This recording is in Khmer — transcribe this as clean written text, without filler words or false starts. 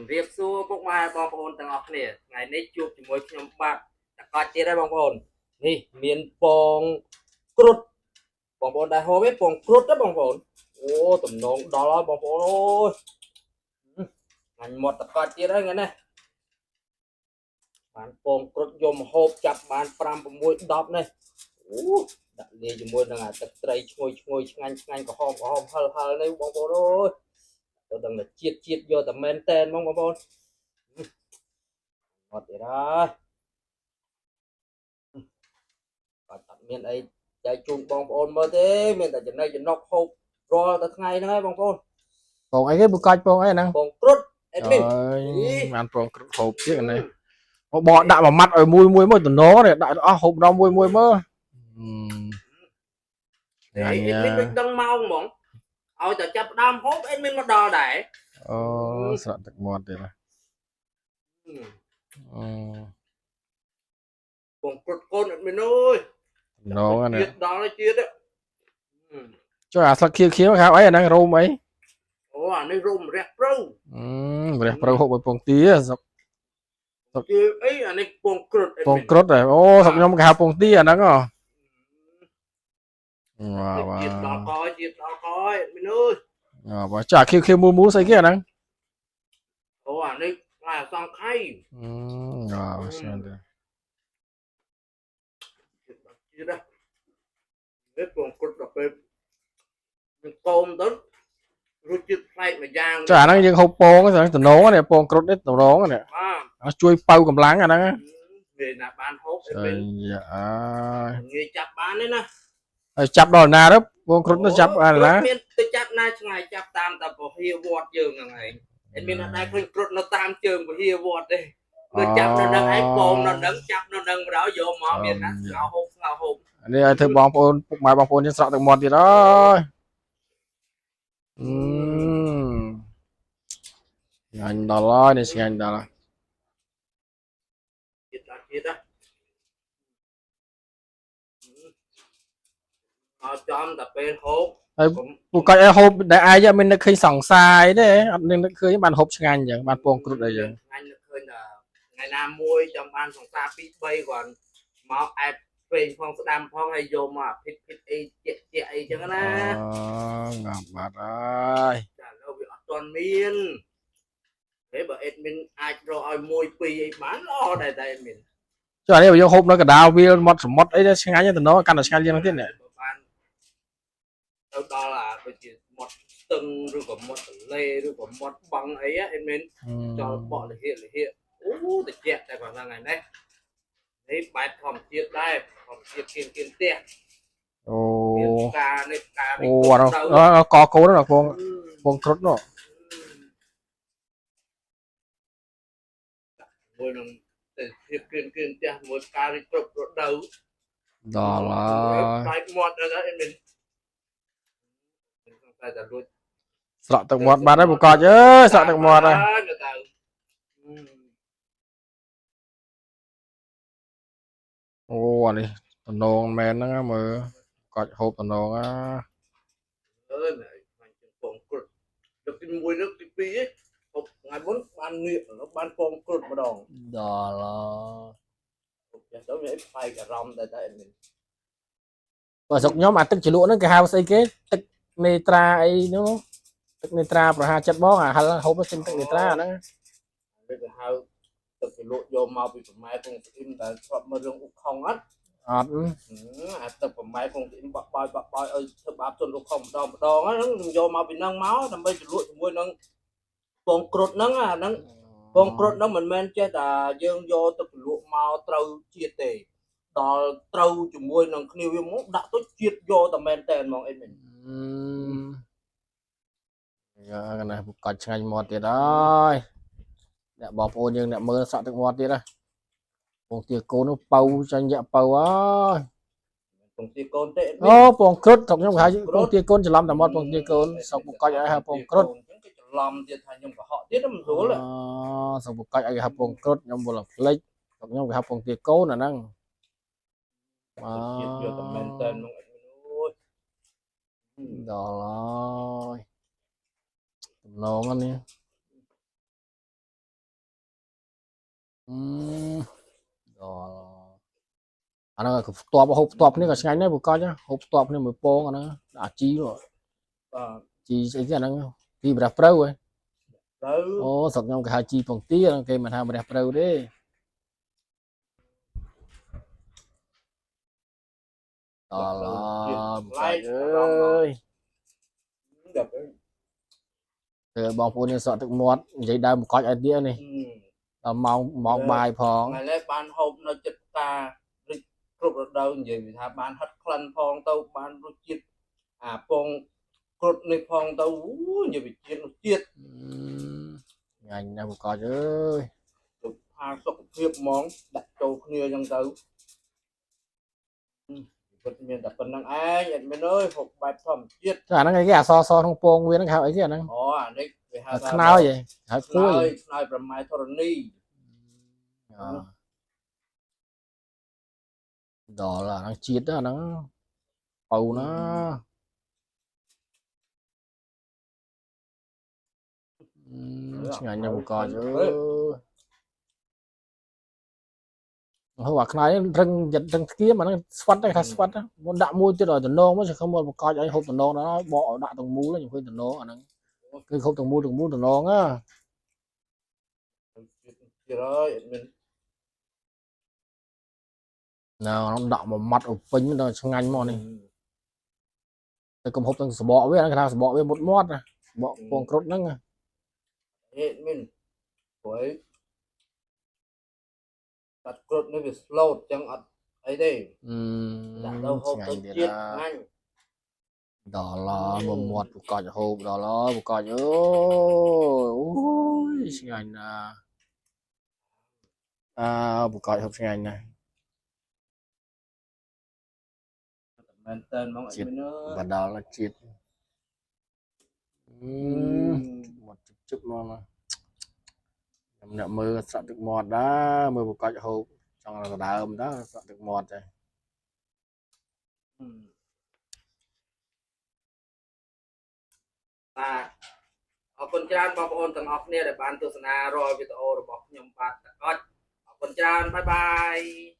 ជំរាបសួរពុកម៉ែបងប្អូនទាំងអស់គ្នាថ្ងៃនេះជួបជាមួយខ្ញុំបាទតកតទៀតហើយបងប្អូននេះមានពងគ្រុតបងប្អូនដែរហូបទេពងគ្រុតទេបងប្អូនអូតំណងដល់ហើយបងប្អូនអូយថ្ងៃមាត់តកតទៀតហើយថ្ងៃនេះបានពងគ្រុតយកមកហូបចាប់បាន5 6 10នេះអូដាក់លាយជាមួយនឹងទឹកត្រីឈ្ងុយឆ្ងាញ់ក្រហមហឹលនេះបងប្អូនអូយទៅដឹងតែជាតិយកតែមែនតែនបងប្អូនអត់ទេដែរអត់មានអីចែកជូនបងប្អូនមើលទេមានតែចំណុកហូបរាល់តែថ្ងៃហ្នឹងហើយបងប្អូនពងអីគេបើកាច់ពងអីហ្នឹងពងគ្រុតអេដមីនបានពងគ្រុតហូបទៀតនេះបកដាក់មួយម៉ាត់ឲ្យមួយតំណនេះដាក់អស់ហូបដល់មួយមើលអេដមីនដូចដឹងម៉ោងហ្មងឲ្យតែចាប់ដើមហូបអេដមីនមកដល់ដែរអូស្រក់ទឹកមាត់ទៀតពងគ្រុតកូនអេដមីនអើយតំណនេះជាតិដល់ជាតិចុះអាស្លឹកខៀវខៅអីអាហ្នឹងរោមអីអូអានេះរោមរះព្រៅរះព្រៅហូបឲ្យពងទាសុកអីអានេះពងគ្រុតពងគ្រុតអូសុកខ្ញុំគេហៅពងទាអាហ្នឹងហ៎ជាតិដល់កយមីនអើយបើចាខៀវមូស្អីគេអាហ្នឹងអូអានេះផ្លែសង្ខៃស្មានទេជាតិនេះពងគ្រុតដល់ពេលនឹងកូនទៅរសជាតិប្លែកម្យ៉ាងចាអាហ្នឹងយើងហូបពងហ្នឹងតំណនេះពងគ្រុតនេះតំណនេះជួយបើកម្លាំងអាហ្នឹងវាណាបានហូបអើងាយចាប់បានទេណាហើយចាប់ដល់ណាទៅពងគ្រុតទៅចាប់អាណាមានទៅចាប់ណាឆ្ងាយចាប់តាមតែពហិវត្តយើងហ្នឹងឯងឯមានតែឃើញគ្រុតនៅតាមជើងពហិវត្តទេទៅចាប់នៅនឹងឯងពងនៅនឹងចាប់នៅនឹងម្ដងយកមកមានណាស្ងោហូបនេះឲ្យធ្វើបងប្អូនពុកម៉ែបងប្អូនយើងស្រក់ទឹកមាត់ទៀតហើយឆ្ងាញ់ដល់ហើយនេះឆ្ងាញ់ដល់ជាតិអត់ចំតែពេលហូបហើយពូកាច់ឲ្យហូបដែលអាយមាននឹកឃើញសង្សាយទេអត់នឹកឃើញបានហូបឆ្ងាញ់អញ្ចឹងបានពងគ្រុតអីចឹងឆ្ងាញ់នឹកឃើញតែថ្ងៃណាមួយចង់បានសង្សារ2 3គាត់មកអែបពេញផងស្ដាំផងហើយយកមកភិតអីជាអីចឹងណាងាប់បាត់ហើយចាលោកវាអត់ទាន់មានហេបើអេដមីនអាចរកឲ្យ1 2អីបានល្អដែរតែអេដមីនចុះអានេះយើងហូបនៅកណ្ដាលវាមាត់សមុទ្រអីទៅឆ្ងាញ់ទៅណោកាន់តែឆ្ងាញ់ជាងទៀតនេះបានទៅដល់អាដូចជាមាត់ស្ទឹងឬក៏មាត់ទន្លេឬក៏មាត់បឹងអីអេដមីនចោលបកលហៀអូតិចតែគាត់ហ្នឹងហើយណានេះបែបធម្មជាតិដែរធម្មជាតិគៀនផ្ទះអូការនេះអូកកូនហ្នឹងពងគ្រុតនោះមួយនឹងទៅភាពគៀនផ្ទះមួយការរីគ្រប់រដូវដល់ហើយបែបមាត់ហ្នឹងអីមិនតែតែរួចស្រក់ទឹកមាត់បាត់ហើយពូកាច់អើយស្រក់ទឹកមាត់ហើយអូអានេះតំណងមែនហ្នឹងមើលកាច់ហូបតំណងអើយមិនពងគ្រុតលើកទី1លើកទី2ហូបថ្ងៃមុនបានងាកបានពងគ្រុតម្ដងដល់ហើយទៅវាផ្លែអារម្មណ៍តែអីមិនបើស្រុកខ្ញុំអាទឹកជ្រលក់ហ្នឹងគេហៅស្អីគេទឹកនេត្រាអីនោះទឹកនេត្រាប្រហាចិត្តបងអាហិលហូបទៅទឹកនេត្រាហ្នឹងគេហៅទឹកជ្រលក់យកមកពីប្រម៉ែពងស្អ៊ីមតែធ្លាប់មើលរឿងអ៊ុកខុងអត់អាទឹកប្រម៉ែពងស្អ៊ីមបបោយឲ្យធ្វើបាបជនអ៊ុកខុងម្ដងហ្នឹងយកមកពីហ្នឹងមកដើម្បីជ្រលក់ជាមួយនឹងពងគ្រុតហ្នឹងអាហ្នឹងពងគ្រុតហ្នឹងមិនមែនចេះតែយើងយកទឹកជ្រលក់មកត្រូវជាតិទេដល់ត្រូវជាមួយនឹងគ្នាវាមកដាក់ទៅជាតិយកតែមែនតែនហ្មងអីមែនយ៉ាណាកាច់ឆ្ងាញ់មាត់ទៀតហើយអ្នកបងប្អូនយើងអ្នកមើលស្រក់ទឹកមាត់ទៀតហ៎ពងទាកូននោះប៉ៅចាញ់យ៉ាក់ប៉ៅហើយពងទាកូនទេអូពងគ្រុតស្រុកខ្ញុំគេហៅពងទាកូនច្រឡំតែមាត់ពងទាកូនស្រុកពូកាច់ឲ្យហៅពងគ្រុតច្រឡំទៀតថាខ្ញុំកុហកទៀតមិនស្រួលស្រុកពូកាច់ឲ្យគេហៅពងគ្រុតខ្ញុំវល់ផ្លេចស្រុកខ្ញុំគេហៅពងទាកូនអាហ្នឹងជាតិយកតែមែនតែនមកអូយដល់ហើយតំណងនេះ anh ơi hộp tọp này có ngay đấy buộc coi nhá hộp tọp này mới po nó đã chi rồi chi cái nó chi bạc pro ấy Đâu ô sọc nhau cái hai chi bằng tí cái mà hai bạc pro đấy đó là trời ơi được bong phụ nhân sợ thực mót vậy đây một coi idea này mong bài phong ngày lễ ban hôm nó chật ta cướp được đâu vậy vì tha ban hất khăn phong tâu ban rút chiết phong cướp này phong tâu nhiều bị chiết ngành nào một coi chứ pha sọc thiệp món đặt trâu kia trong tâu vật miền đặt phần năng ai nhận bên ơi phục bài phẩm chiết nó cái so không po nguyên nó khảo ấy chứ nó đấy về hà nào vậy hả cuối nói from my thorny đó là nó chiết đó nó bầu nó ngành nào một coi chứ không phải cái này rừng giật rừng kia mà nó xoắn đây thay xoắn đó muốn đạm môi chứ rồi tận nô mới không một coi ấy hộp tận nô nó bỏ đạm tầng mũ là những khuyên tận nô à nó cái không tầng mũ tận nô á nào nó đạm một mặt ở pin rồi sang anh mò này cái cầm hộp tầng sờ bọ với nó sờ bọ với một mót này bọ con cột nắng à mình với đặt cột nó bị slow chẳng ấy đây đã đâu hộp tới chiết ngay đó là một còi hộp đó là một còi ôi ngành một còi hộp ngành này tên mong chiết nữa và đó là chiết một chút nó nè mưa sợ được mọt đó mưa một còi hộp trong là đá ôm đó sợ được mọt rồi con trai bọc ôn thằng học nè để bàn tu sna rồi video rồi bọc nhầm bát có con trai bye bye